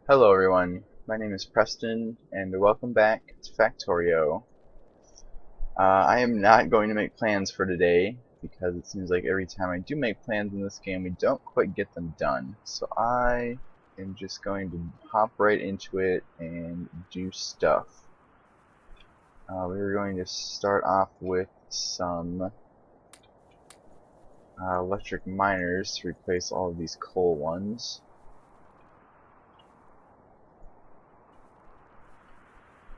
Hello everyone, my name is Preston and welcome back to Factorio. I am not going to make plans for today because it seems like every time I do make plans in this game we don't quite get them done. So I am just going to hop right into it and do stuff. We're going to start off with some electric miners to replace all of these coal ones.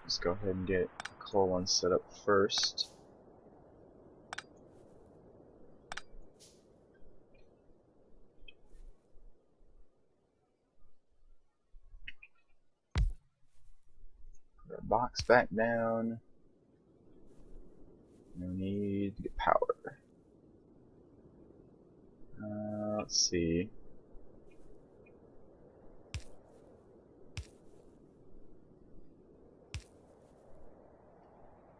Just go ahead and get the coal one set up first. Put our box back down. No need to get power. Let's see.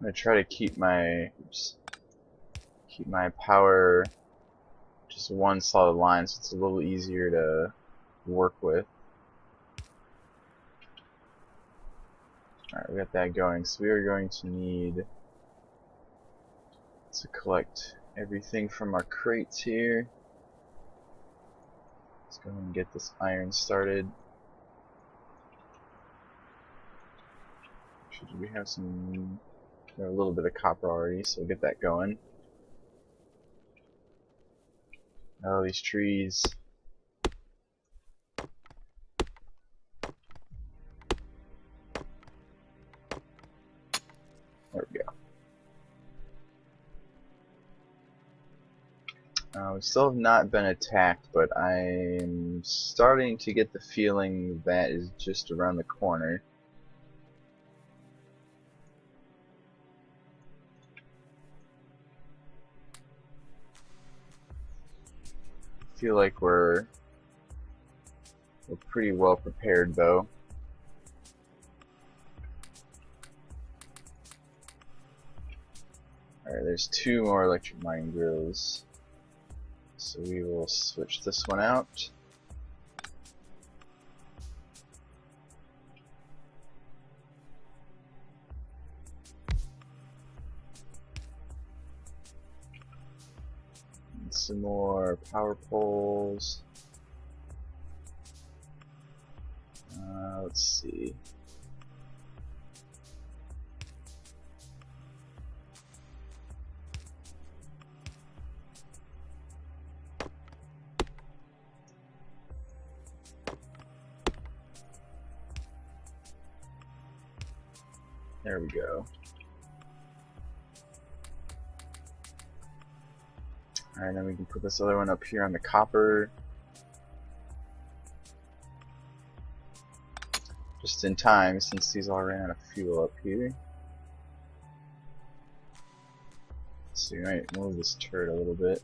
I'm gonna try to keep my power just one solid line, so it's a little easier to work with. Alright, we got that going. So we are going to need to collect everything from our crates here. Let's go ahead and get this iron started. We have a little bit of copper already, so we'll get that going. Oh, these trees. There we go. We still have not been attacked, but I'm starting to get the feeling that is just around the corner. I feel like we're pretty well prepared though. Alright, there's two more electric mining drills. So we will switch this one out. And some more power poles. Let's see. There we go. Alright, then we can put this other one up here on the copper. Just in time, since these all ran out of fuel up here. So we might move this turret a little bit.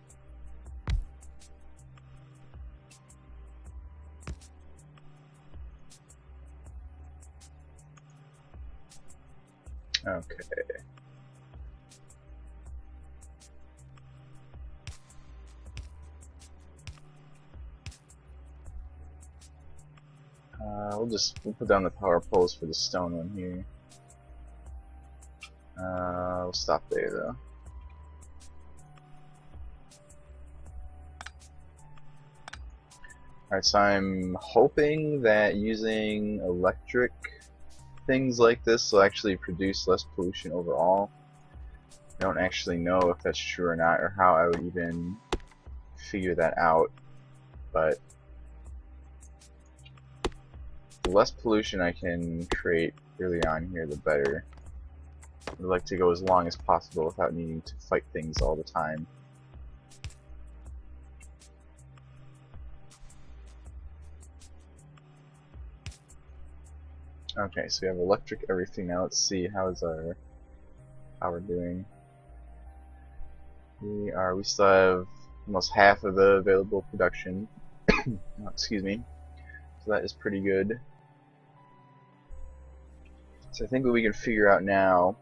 Okay. We'll put down the power poles for the stone one here. We'll stop there though. Alright, so I'm hoping that using electric things like this will actually produce less pollution overall. I don't actually know if that's true or not, or how I would even figure that out, but the less pollution I can create early on here, the better. I'd like to go as long as possible without needing to fight things all the time. Okay, so we have electric everything now. Let's see how we're doing. We still have almost half of the available production. Oh, excuse me. So that is pretty good. So I think what we can figure out now,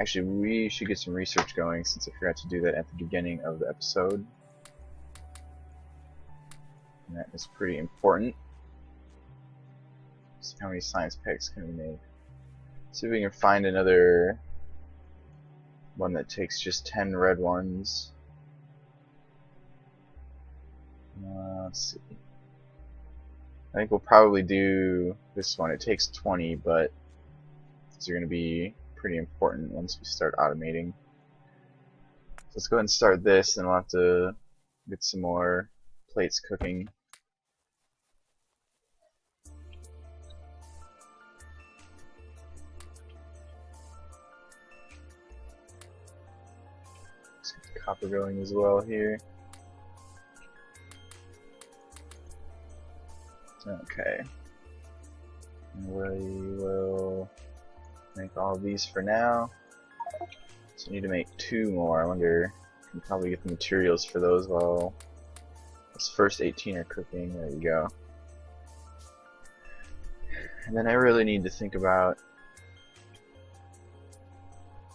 actually we should get some research going since I forgot to do that at the beginning of the episode. And that is pretty important. See how many science packs can we make. See if we can find another one that takes just 10 red ones. Let's see. I think we'll probably do this one. It takes 20, but these are going to be pretty important once we start automating. So let's go ahead and start this, and we'll have to get some more plates cooking. Let's get the copper going as well here. Okay. We will make all of these for now. So we need to make 2 more. I wonder, we can probably get the materials for those while this first 18 are cooking. There you go. And then I really need to think about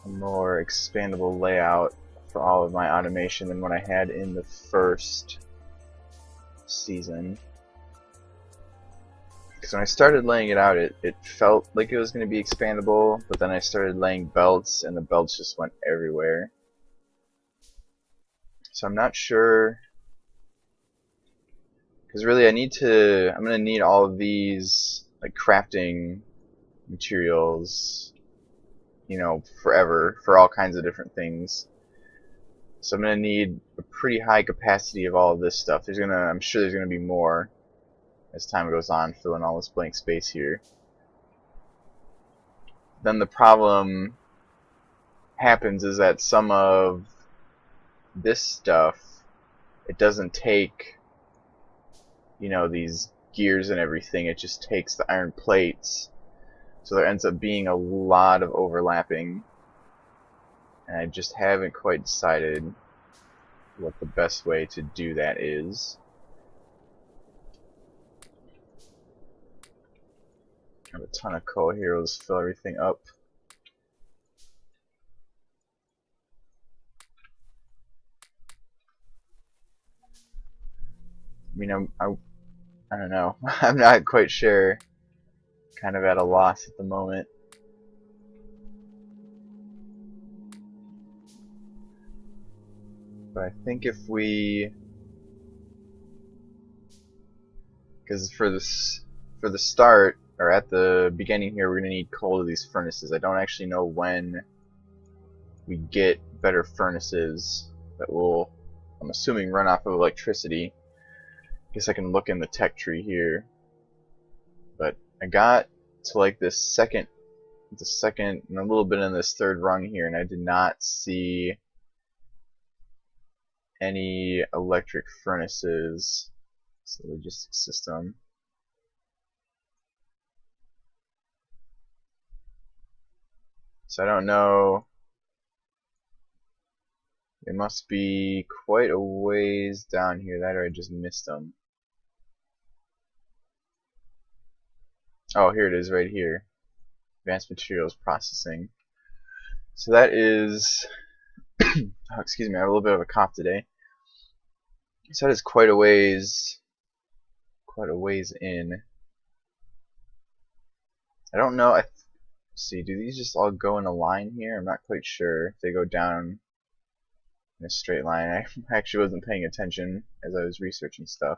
a more expandable layout for all of my automation than what I had in the first season. Because when I started laying it out, it felt like it was going to be expandable, but then I started laying belts, and the belts just went everywhere. So I'm not sure, because really I'm going to need all of these like crafting materials, you know, forever, for all kinds of different things. So I'm going to need a pretty high capacity of all of this stuff. I'm sure there's going to be more as time goes on, filling all this blank space here. Then the problem happens is that some of this stuff, it doesn't take, you know, these gears and everything, it just takes the iron plates. So there ends up being a lot of overlapping, and I just haven't quite decided what the best way to do that is. I have a ton of coal here. We'll just fill everything up. I mean, I don't know. I'm not quite sure. Kind of at a loss at the moment. But I think if we, because for the start, or at the beginning here, we're going to need coal to these furnaces. I don't actually know when we get better furnaces that will, I'm assuming, run off of electricity. I guess I can look in the tech tree here. But I got to like the second and a little bit in this third rung here, and I did not see any electric furnaces. It's the logistics system. So I don't know. It must be quite a ways down here. That, or I just missed them. Oh, here it is right here. Advanced Materials Processing. So that is oh, excuse me, I have a little bit of a cough today. So that is quite a ways in. I don't know. See, do these just all go in a line here? I'm not quite sure if they go down in a straight line. I actually wasn't paying attention as I was researching stuff.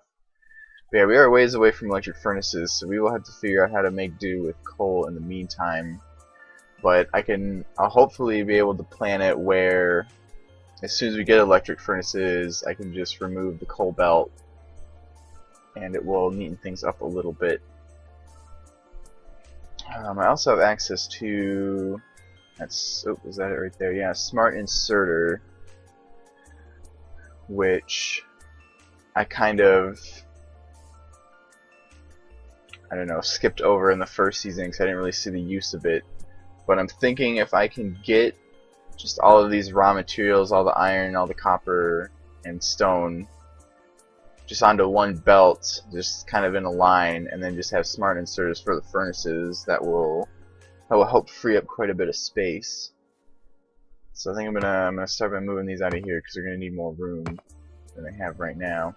But yeah, we are a ways away from electric furnaces, so we will have to figure out how to make do with coal in the meantime. But I'll hopefully be able to plan it where as soon as we get electric furnaces, I can just remove the coal belt, and it will neaten things up a little bit. I also have access to, is that it right there? Yeah, Smart Inserter, which I kind of, I don't know, skipped over in the first season because I didn't really see the use of it. But I'm thinking if I can get just all of these raw materials, all the iron, all the copper, and stone, just onto one belt, just kind of in a line, and then just have smart inserters for the furnaces, that will help free up quite a bit of space. So I think I'm gonna start by moving these out of here because they're gonna need more room than I have right now.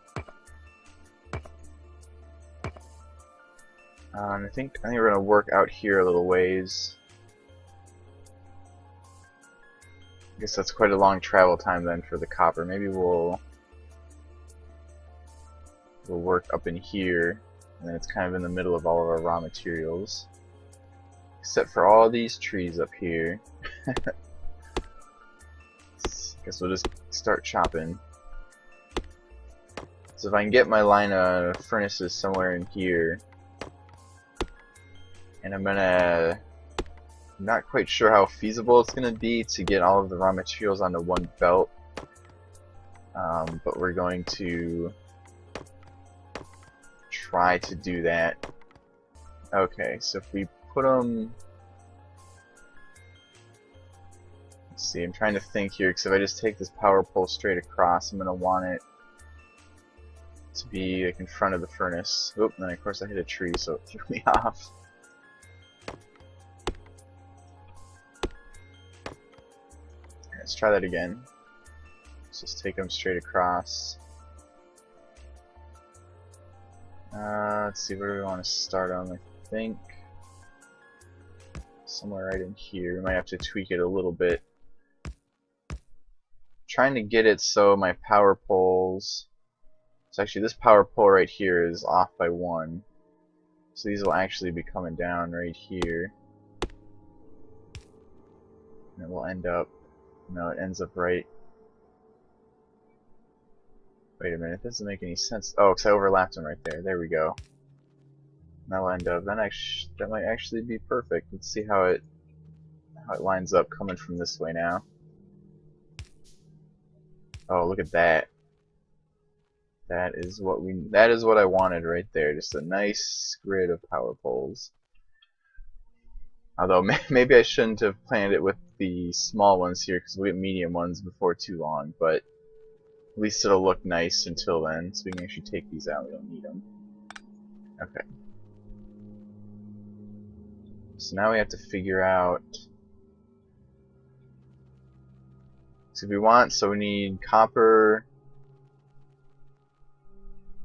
I think we're gonna work out here a little ways. I guess that's quite a long travel time then for the copper. Maybe we'll work up in here, and then it's kind of in the middle of all of our raw materials. Except for all these trees up here. Guess we'll just start chopping. So if I can get my line of furnaces somewhere in here, and I'm not quite sure how feasible it's gonna be to get all of the raw materials onto one belt, but we're going to try to do that. Okay, so if we put them, let's see, I'm trying to think here, because if I just take this power pole straight across, I'm going to want it to be like in front of the furnace. Oop, and then of course I hit a tree, so it threw me off. Let's try that again. Let's just take them straight across. Let's see, where do we want to start on? I think somewhere right in here. We might have to tweak it a little bit. Trying to get it so my power poles. So actually, this power pole right here is off by 1. So these will actually be coming down right here. And it will end up. No, it ends up right. Wait a minute, that doesn't make any sense. Oh, because I overlapped them right there. There we go. That'll end up. That might actually be perfect. Let's see how it lines up coming from this way now. Oh, look at that. That is what I wanted right there. Just a nice grid of power poles. Although maybe I shouldn't have planned it with the small ones here, because we'll get medium ones before too long. But at least it'll look nice until then, so we can actually take these out. We don't need them. Okay. So now we have to figure out. So we need copper.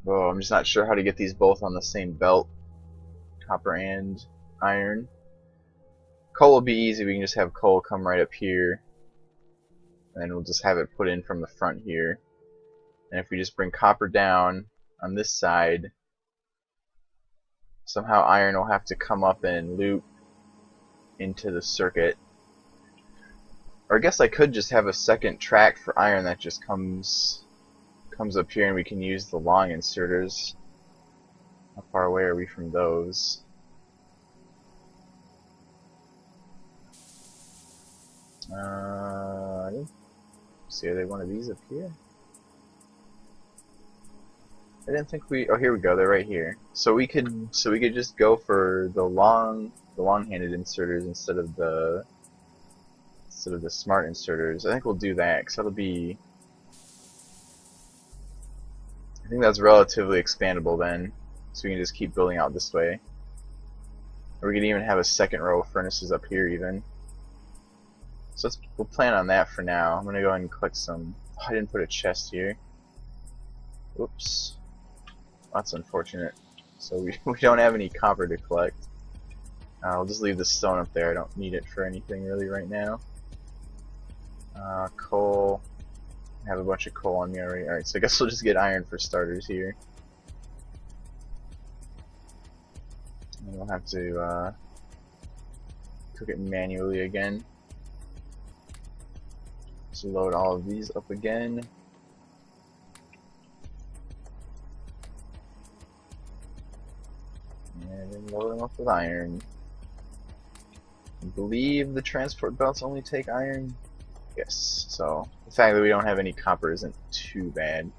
Whoa, I'm just not sure how to get these both on the same belt. Copper and iron. Coal will be easy. We can just have coal come right up here, and then we'll just have it put in from the front here. And if we just bring copper down on this side, somehow iron will have to come up and loop into the circuit. Or I guess I could just have a second track for iron that just comes up here, and we can use the long inserters. How far away are we from those? See, are they one of these up here? I didn't think we. Oh, here we go. They're right here. So we could just go for the long-handed inserters instead of the smart inserters. I think we'll do that because that'll be. I think that's relatively expandable then, so we can just keep building out this way. Or we could even have a second row of furnaces up here even. So we'll plan on that for now. I'm gonna go ahead and collect some. Oh, I didn't put a chest here. Oops. That's unfortunate. So we don't have any copper to collect. I'll just leave the stone up there. I don't need it for anything really right now. Coal. I have a bunch of coal on me already. Alright, so I guess we'll just get iron for starters here. And we'll have to cook it manually again. So load all of these up again. And then load them up with iron. I believe the transport belts only take iron. Yes, so the fact that we don't have any copper isn't too bad.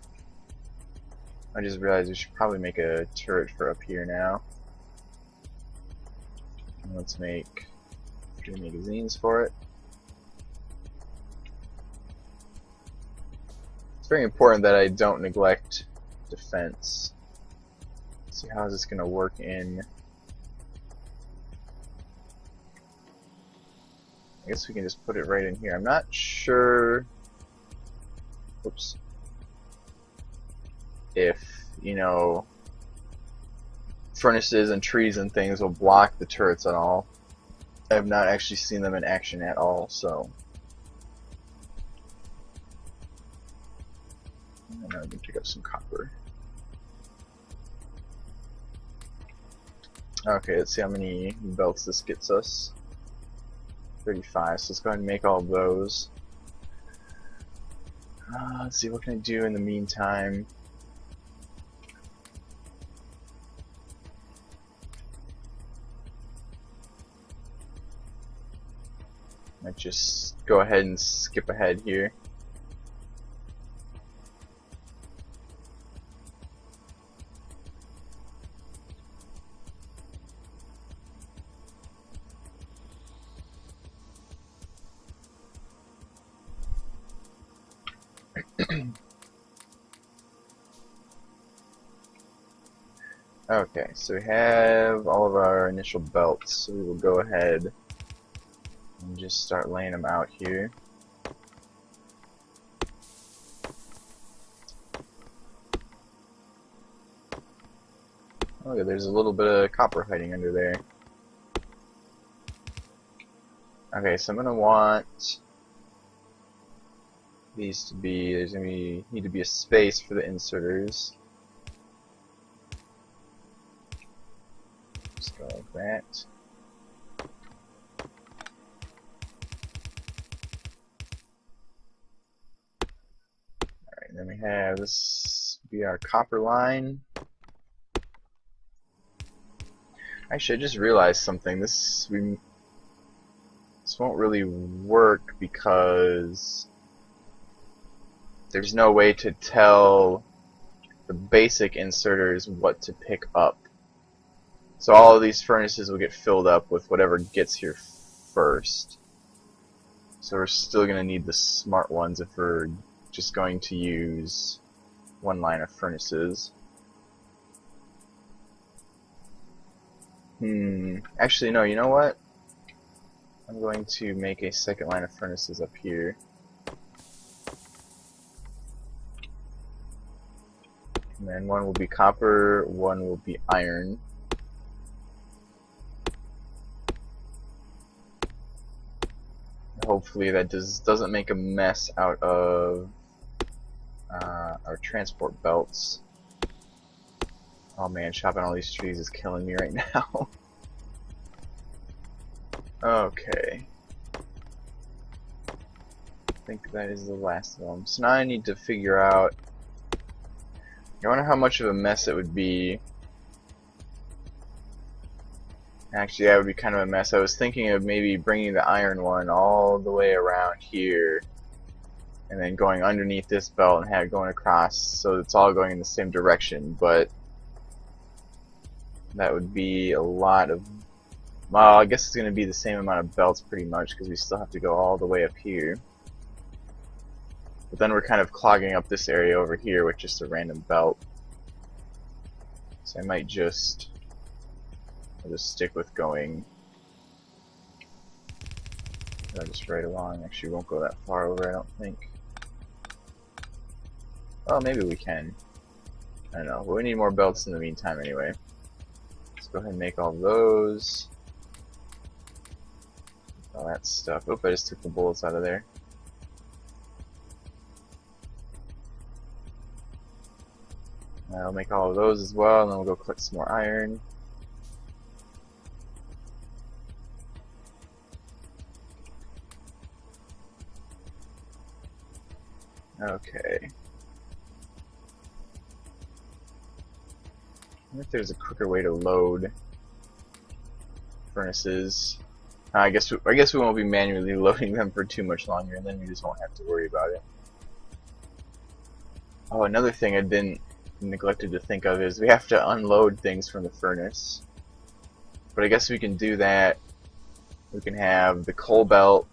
I just realized we should probably make a turret for up here now. And let's make 3 magazines for it. It's very important that I don't neglect defense. Let's see, how is this going to work in. I guess we can just put it right in here. I'm not sure. Oops. If, you know, furnaces and trees and things will block the turrets at all. I have not actually seen them in action at all, so. And I'm going to pick up some copper. Okay, let's see how many belts this gets us. 35, so let's go ahead and make all of those. Let's see, what can I do in the meantime? Might just go ahead and skip ahead here. Okay, so we have all of our initial belts, so we will go ahead and just start laying them out here. Okay, there's a little bit of copper hiding under there. Okay, so I'm gonna want these to be, there's gonna be, need to be a space for the inserters. Just go like that. Alright, then we have this be our copper line. Actually, I just realized something. This won't really work because there's no way to tell the basic inserters what to pick up. So all of these furnaces will get filled up with whatever gets here first. So we're still going to need the smart ones if we're just going to use one line of furnaces. Actually, no, you know what? I'm going to make a second line of furnaces up here. And then one will be copper, one will be iron. Hopefully that doesn't make a mess out of our transport belts. Oh man, chopping all these trees is killing me right now. Okay. I think that is the last of them. So now I need to figure out, I wonder how much of a mess it would be. Actually, that would be kind of a mess. I was thinking of maybe bringing the iron one all the way around here and then going underneath this belt and have it going across so it's all going in the same direction, but that would be a lot of, well, I guess it's going to be the same amount of belts pretty much because we still have to go all the way up here. But then we're kind of clogging up this area over here with just a random belt. So I might just, I'll just stick with going just right along. Actually, we won't go that far over, I don't think. Well, maybe we can. I don't know. But we need more belts in the meantime anyway. Let's go ahead and make all those. All that stuff. Oop, I just took the bullets out of there. I'll make all of those as well, and then we'll go collect some more iron. Okay. I wonder if there's a quicker way to load furnaces. I guess we won't be manually loading them for too much longer, and then we just won't have to worry about it. Oh, another thing I neglected to think of is we have to unload things from the furnace. But I guess we can do that. We can have the coal belt,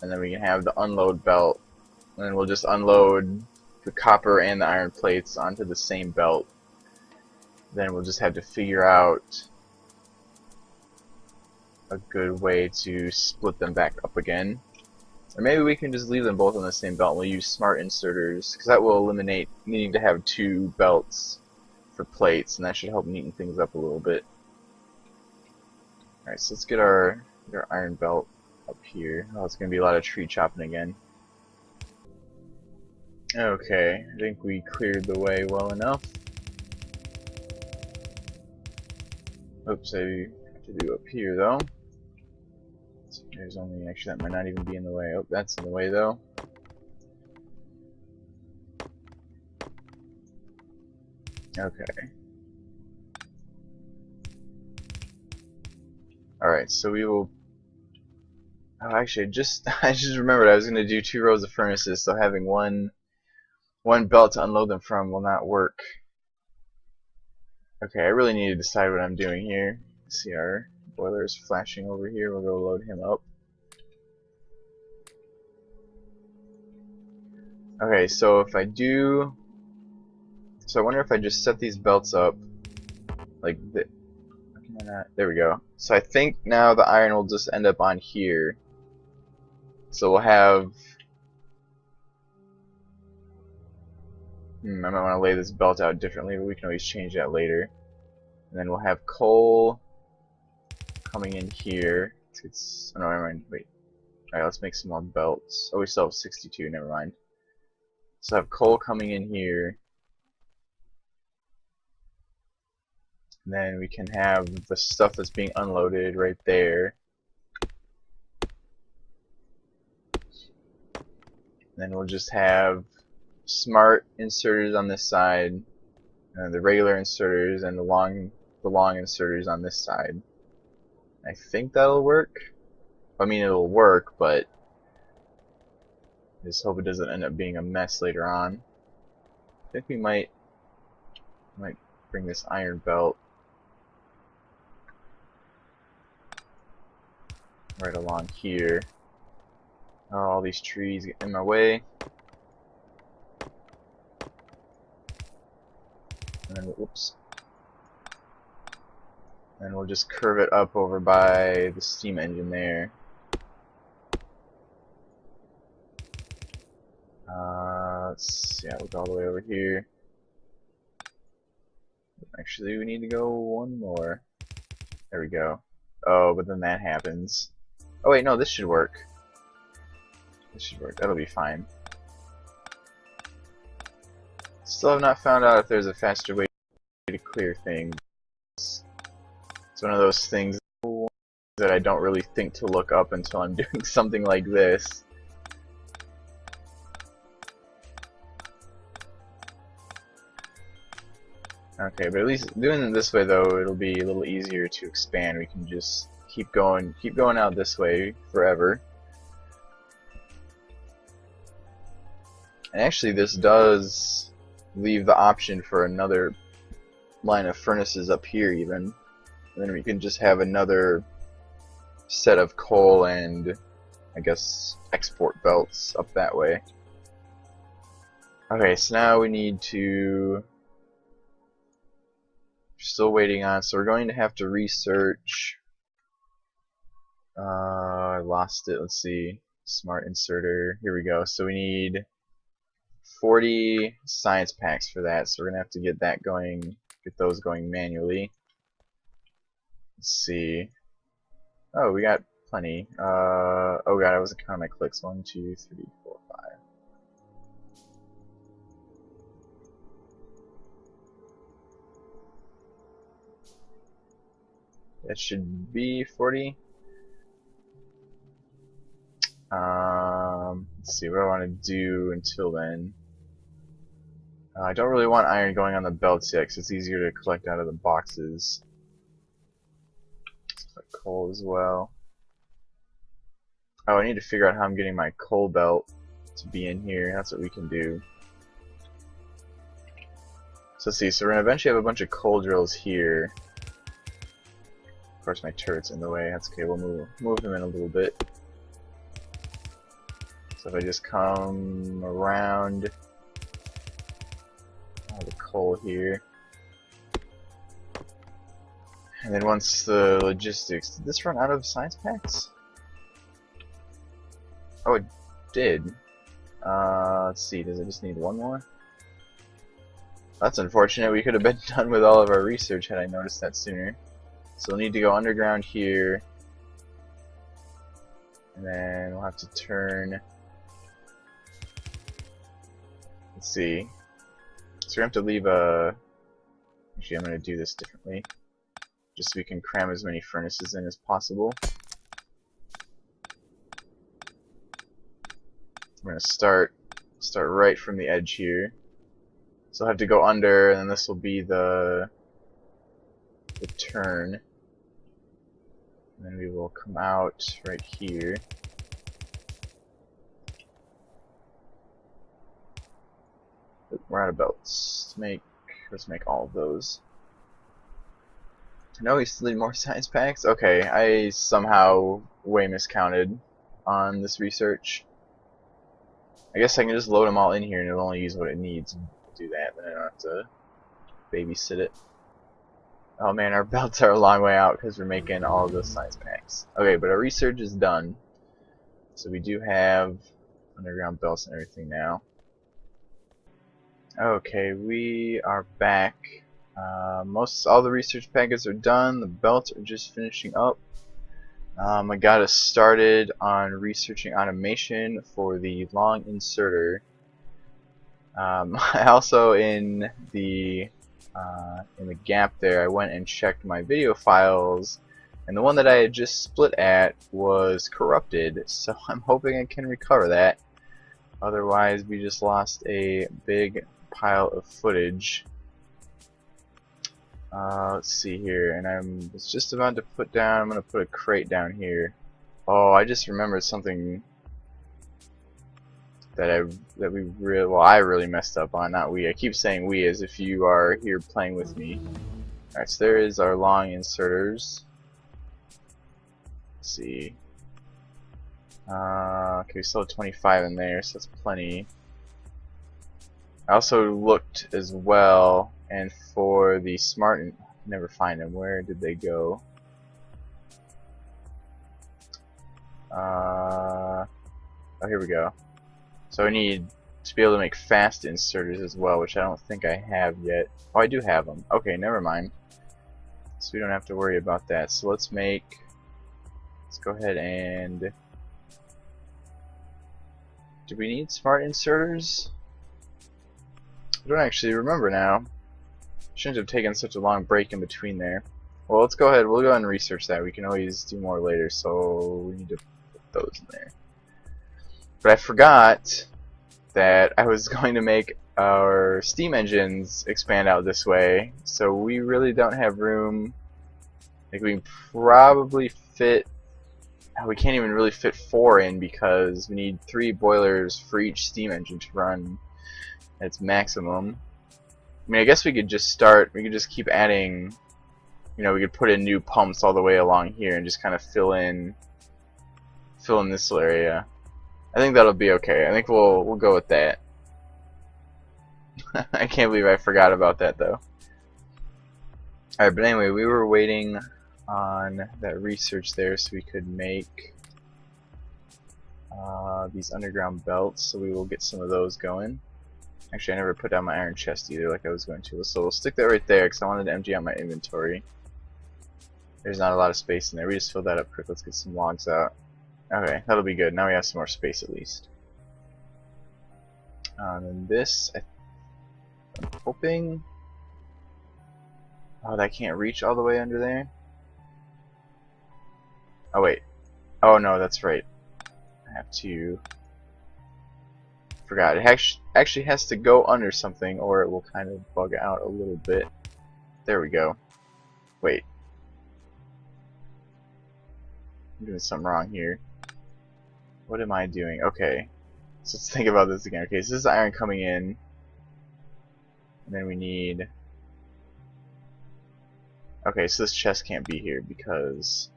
and then we can have the unload belt, and then we'll just unload the copper and the iron plates onto the same belt. Then we'll just have to figure out a good way to split them back up again. Or maybe we can just leave them both on the same belt and we'll use smart inserters, because that will eliminate needing to have two belts for plates, and that should help neaten things up a little bit. Alright, so let's get our iron belt up here. Oh, it's going to be a lot of tree chopping again. Okay, I think we cleared the way well enough. Oops, I have to do up here though. So there's only, actually that might not even be in the way. Oh, that's in the way though. Okay. Alright, so we will... Oh, actually, I just remembered I was going to do 2 rows of furnaces, so having one belt to unload them from will not work. Okay, I really need to decide what I'm doing here. See, our boiler is flashing over here. We'll go load him up. Okay, so if I do... So I wonder if I just set these belts up like this. There we go. So I think now the iron will just end up on here. So we'll have... I might want to lay this belt out differently, but we can always change that later. And then we'll have coal coming in here. Oh no, never mind. Wait. Alright, let's make some more belts. Oh, we still have 62. Never mind. So I have coal coming in here. And then we can have the stuff that's being unloaded right there. And then we'll just have smart inserters on this side, and the regular inserters, and the long inserters on this side. I think that'll work. I mean, it'll work, but I just hope it doesn't end up being a mess later on. I think we might bring this iron belt right along here. Oh, all these trees get in my way. And then, whoops. And we'll just curve it up over by the steam engine there. We'll go all the way over here. Actually, we need to go one more. There we go. Oh, but then that happens. Oh wait, no, this should work. This should work. That'll be fine. Still have not found out if there's a faster way to clear things. It's one of those things that I don't really think to look up until I'm doing something like this. Okay, but at least doing it this way though, it'll be a little easier to expand. We can just keep going out this way forever. And actually this does leave the option for another line of furnaces up here even. And then we can just have another set of coal and I guess export belts up that way. Okay, so now we need to... Still waiting on, so we're going to have to research. I lost it. Let's see. Smart inserter. Here we go. So we need 40 science packs for that. So we're gonna have to get that going. Get those going manually. Let's see. Oh, we got plenty. Oh god, I wasn't counting my clicks. 1, 2, 3, 4, 5. That should be 40. Let's see what I want to do until then. I don't really want iron going on the belts yet because it's easier to collect out of the boxes. Let's collect coal as well. Oh, I need to figure out how I'm getting my coal belt to be in here. That's what we can do. So let's see. So we're gonna eventually have a bunch of coal drills here. Of course, my turret's in the way. That's okay. We'll move them in a little bit. So if I just come around all the coal here, and then once the logistics, did this run out of science packs? Oh, it did. Let's see. Does it just need one more? That's unfortunate. We could have been done with all of our research had I noticed that sooner. So we'll need to go underground here. And then we'll have to turn... Let's see. So we have to leave a... Actually, I'm going to do this differently. Just so we can cram as many furnaces in as possible. We're going to start right from the edge here. So I'll have to go under, and then this will be the turn. And then we will come out right here. We're out of belts. Let's make all of those. No, we still need more science packs? Okay, I somehow way miscounted on this research. I guess I can just load them all in here and it'll only use what it needs and do that, then I don't have to babysit it. Oh man, our belts are a long way out because we're making all of those science packs. Okay, but our research is done. So we do have underground belts and everything now. Okay, we are back. All the research packets are done. The belts are just finishing up. I got us started on researching automation for the long inserter. I also in the gap there, I went and checked my video files, and the one that I had just split at was corrupted. So I'm hoping I can recover that. Otherwise, we just lost a big pile of footage. Let's see here, and I was just about to I'm gonna put a crate down here. Oh, I just remembered something that I really messed up on. Not we. I keep saying we as if you are here playing with me. Alright, so there is our long inserters. Let's see. Okay, we still have 25 in there, so that's plenty. I also looked as well, and for the smart, I never find them. Where did they go? Oh, here we go. So I need to be able to make fast inserters as well, which I don't think I have yet. Oh, I do have them. Okay, never mind. So we don't have to worry about that. So let's go ahead and... Do we need smart inserters? I don't actually remember now. Shouldn't have taken such a long break in between there. Well, let's go ahead. We'll go ahead and research that. We can always do more later, so we need to put those in there. But I forgot that I was going to make our steam engines expand out this way, so we really don't have room. Like, we can probably fit... We can't even really fit 4 in because we need 3 boilers for each steam engine to run at its maximum. I mean, I guess we could just keep adding, we could put in new pumps all the way along here and just kind of fill in this area. I think that'll be okay. I think we'll go with that. I can't believe I forgot about that though. Alright, but anyway, we were waiting on that research there so we could make these underground belts, so we will get some of those going. Actually, I never put down my iron chest either like I was going to, so we'll stick that right there because I wanted to empty out my inventory. There's not a lot of space in there. We just filled that up quick. Let's get some logs out. Okay, that'll be good. Now we have some more space at least. And this, I'm hoping... Oh, that can't reach all the way under there? Oh, wait. Oh, no, that's right. I have to... Forgot. It actually has to go under something or it will kind of bug out a little bit. There we go. Wait. I'm doing something wrong here. What am I doing? Okay. So let's think about this again. Okay, so this is iron coming in. And then we need... Okay, so this chest can't be here because...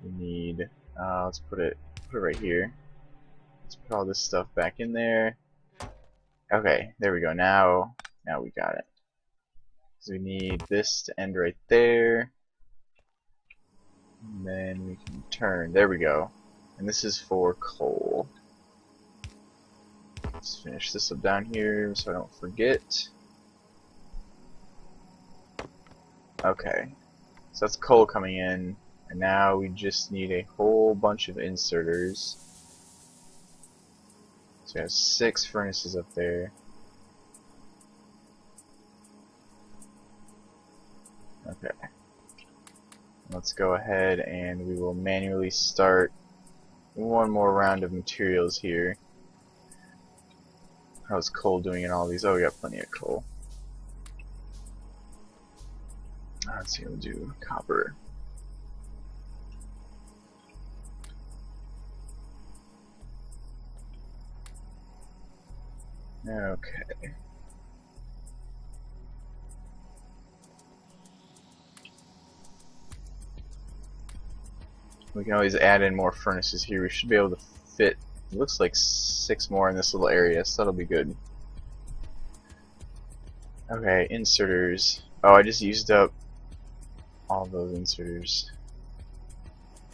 We need... let's put it right here. Let's put all this stuff back in there. Okay, there we go. Now we got it. So we need this to end right there. And then we can turn. There we go. And this is for coal. Let's finish this up down here so I don't forget. Okay, so that's coal coming in, and now we just need a whole bunch of inserters. So we have 6 furnaces up there. Okay. Let's go ahead and we will manually start one more round of materials here. How's coal doing in all these? Oh, we got plenty of coal. Let's see, we'll do copper. Okay. We can always add in more furnaces here. We should be able to fit, it looks like 6 more in this little area, so that'll be good. Okay, inserters. Oh, I just used up all those inserters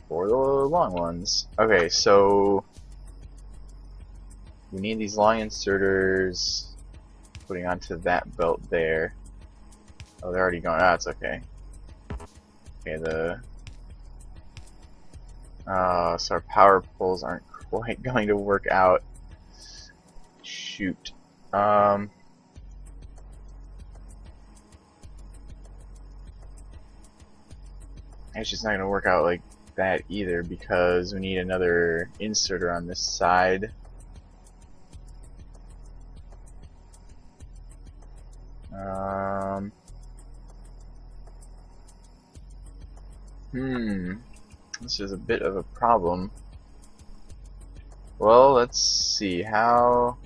for the long ones. Okay, so we need these long inserters putting onto that belt there. Oh, they're already going. Ah, it's okay. Okay, so our power poles aren't quite going to work out. Shoot. It's just not going to work out like that either because we need another inserter on this side. This is a bit of a problem. Well, let's see how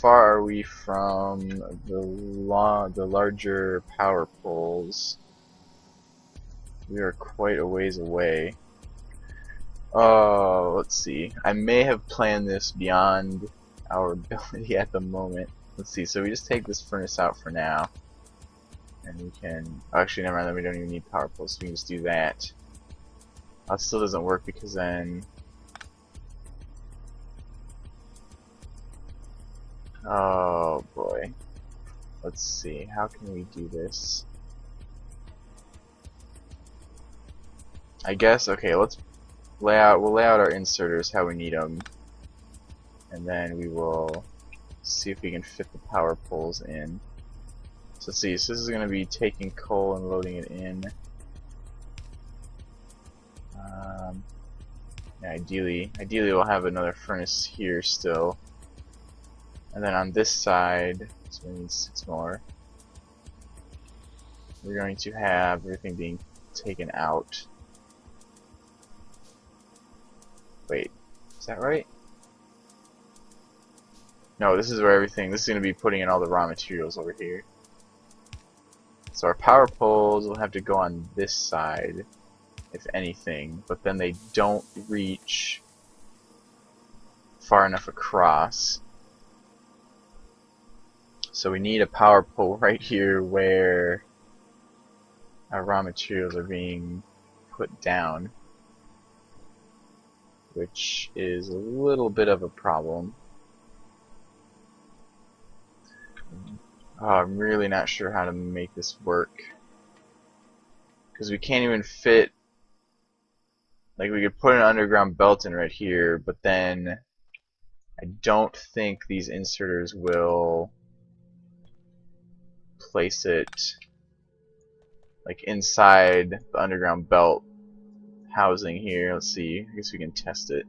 far are we from the larger power poles? We are quite a ways away. Oh, let's see. I may have planned this beyond our ability at the moment. Let's see. So we just take this furnace out for now, and we can. Oh, actually, never mind. Then we don't even need power poles. So we can just do that. That still doesn't work because then. Oh boy. Let's see. How can we do this? I guess. Okay. Let's lay out. We'll lay out our inserters how we need them, and then we will see if we can fit the power poles in. So let's see. So this is going to be taking coal and loading it in. Yeah, ideally we'll have another furnace here still. And then on this side, so we need 6 more. We're going to have everything being taken out. Wait, is that right? No, this is where everything, this is going to be putting in all the raw materials over here. So our power poles will have to go on this side, if anything, but then they don't reach far enough across. So we need a power pole right here where our raw materials are being put down, which is a little bit of a problem. I'm really not sure how to make this work, because we can't even fit. Like, we could put an underground belt in right here, but then I don't think these inserters will place it like inside the underground belt housing here. Let's see. I guess we can test it.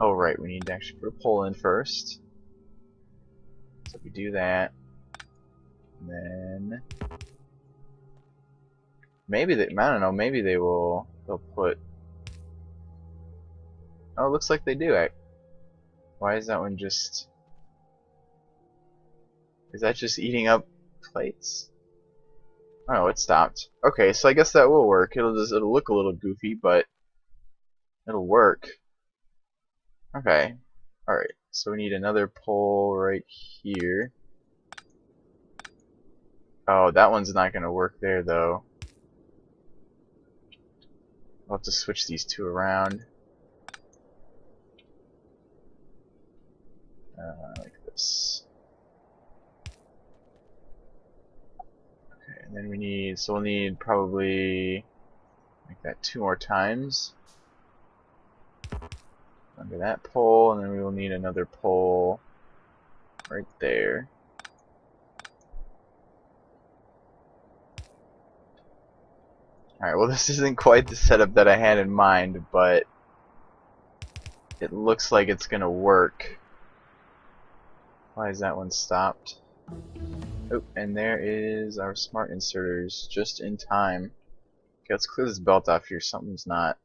Oh right, we need to actually put a pole in first. So if we do that, and then maybe they, I don't know, maybe they'll put. Oh, it looks like they do. Why is that one just? Is that just eating up plates? Oh, it stopped. Okay, so I guess that will work. It'll look a little goofy, but it'll work. Okay. Alright, so we need another pole right here. Oh, that one's not gonna work there though. I'll have to switch these two around. Like this. Okay, and then we need, so we'll need probably make that 2 more times under that pole, and then we will need another pole right there. Alright, well this isn't quite the setup that I had in mind, but it looks like it's gonna work. Why is that one stopped? Oh, and there is our smart inserters, just in time. Okay, let's clear this belt off here. Something's not.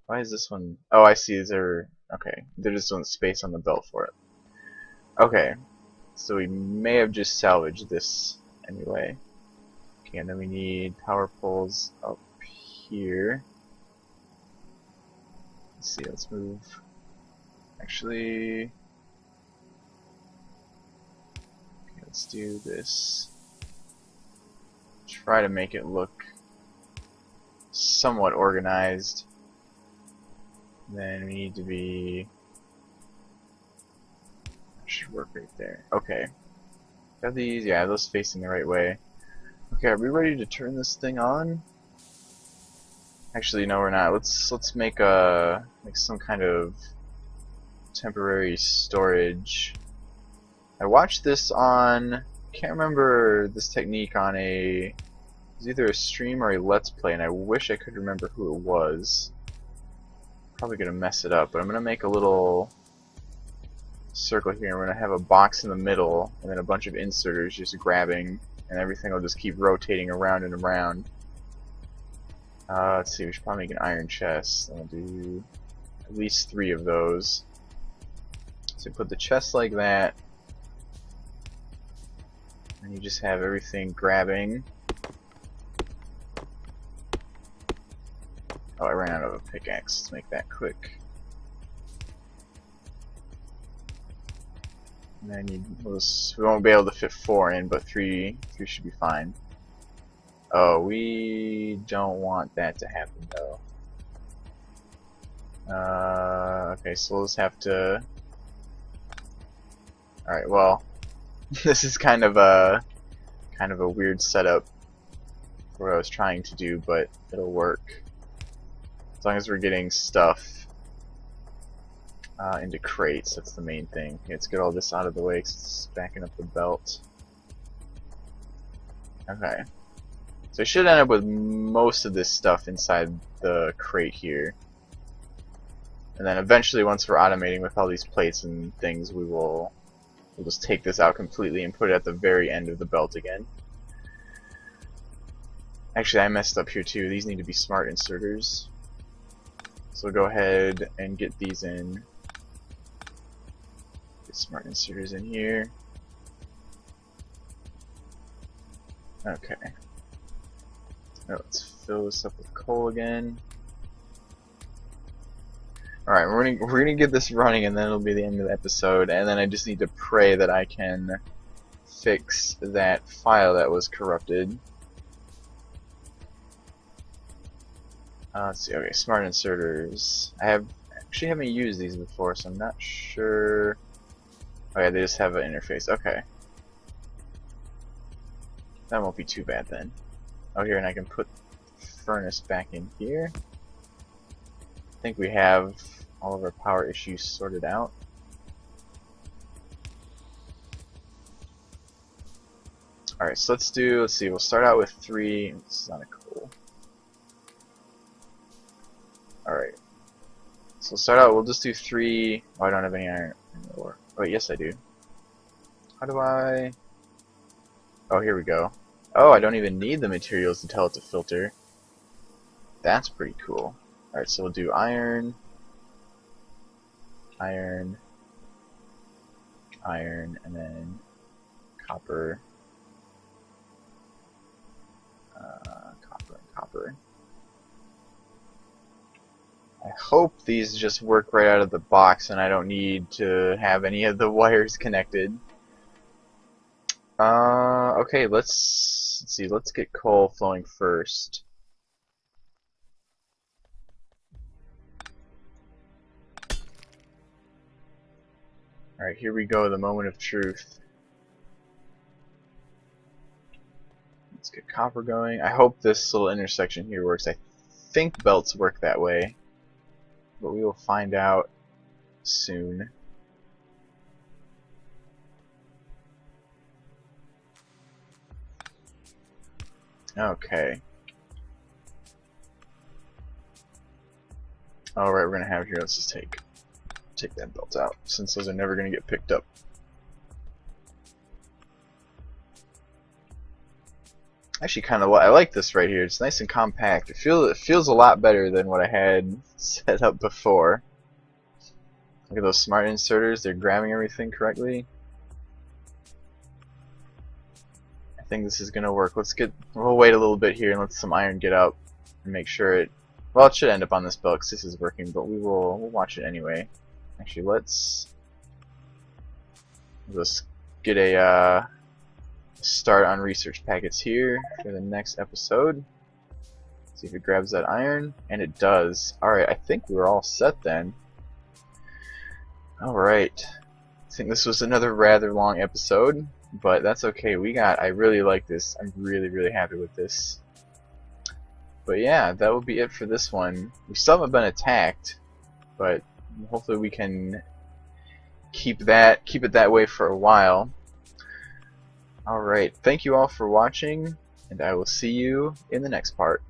Why is this one? Oh, I see. They're okay. They're just doing space on the belt for it. Okay, so we may have just salvaged this anyway. Okay, and then we need power poles up here. Let's see. Let's move. Actually, okay, let's do this. Try to make it look somewhat organized. Then we need to be, that should work right there. Okay. Got these, yeah, those facing the right way. Okay, are we ready to turn this thing on? Actually, no, we're not. Let's make some kind of temporary storage. I watched this on, can't remember this technique on it was either a stream or a let's play, and I wish I could remember who it was. Probably gonna mess it up, but I'm gonna make a little circle here, and we're gonna have a box in the middle and then a bunch of inserters just grabbing, and everything will just keep rotating around and around. Let's see, we should probably make an iron chest. I'll do at least 3 of those. So put the chest like that, and you just have everything grabbing. Oh, I ran out of a pickaxe. Let's make that quick. And then we won't be able to fit 4 in, but 3 should be fine. Oh, we don't want that to happen though. Okay, so we'll just have to. All right, well, this is kind of a weird setup for what I was trying to do, but it'll work. As long as we're getting stuff into crates, that's the main thing. Okay, let's get all this out of the way because it's backing up the belt. Okay. So I should end up with most of this stuff inside the crate here. And then eventually, once we're automating with all these plates and things, we'll just take this out completely and put it at the very end of the belt again. Actually, I messed up here too. These need to be smart inserters. So we'll go ahead and get these in. Get smart inserters in here. Okay. Now let's fill this up with coal again. Alright, we're gonna get this running, and then it'll be the end of the episode, and then I just need to pray that I can fix that file that was corrupted. Let's see, okay, smart inserters. I actually haven't used these before, so I'm not sure. Oh yeah, they just have an interface, okay. That won't be too bad then. Oh, here, and I can put the furnace back in here. I think we have all of our power issues sorted out. Alright, so let's see, we'll start out with 3. This is not a coal. Alright. So we'll start out, we'll just do 3. Oh, I don't have any iron ore. Oh, yes, I do. How do I. Oh, here we go. Oh, I don't even need the materials to tell it to filter. That's pretty cool. Alright, so we'll do iron, iron, iron, and then copper, copper, and copper. I hope these just work right out of the box and I don't need to have any of the wires connected. Okay, let's see, let's get coal flowing first. Alright, here we go, the moment of truth. Let's get copper going. I hope this little intersection here works. I think belts work that way, but we will find out soon. Okay. Alright, we're gonna have here, let's just take that belt out, since those are never gonna get picked up. Actually, I like this right here. It's nice and compact. It feels a lot better than what I had set up before. Look at those smart inserters. They're grabbing everything correctly. I think this is gonna work. We'll wait a little bit here and let some iron get up and make sure it. Well, it should end up on this belt because this is working, but we'll watch it anyway. Actually, let's get a start on research packets here for the next episode. See if it grabs that iron, and it does. Alright, I think we're all set then. Alright. I think this was another rather long episode, but that's okay. I really like this. I'm really happy with this. But yeah, that will be it for this one. We still haven't been attacked, but hopefully we can keep it that way for a while. Alright, thank you all for watching, and I will see you in the next part.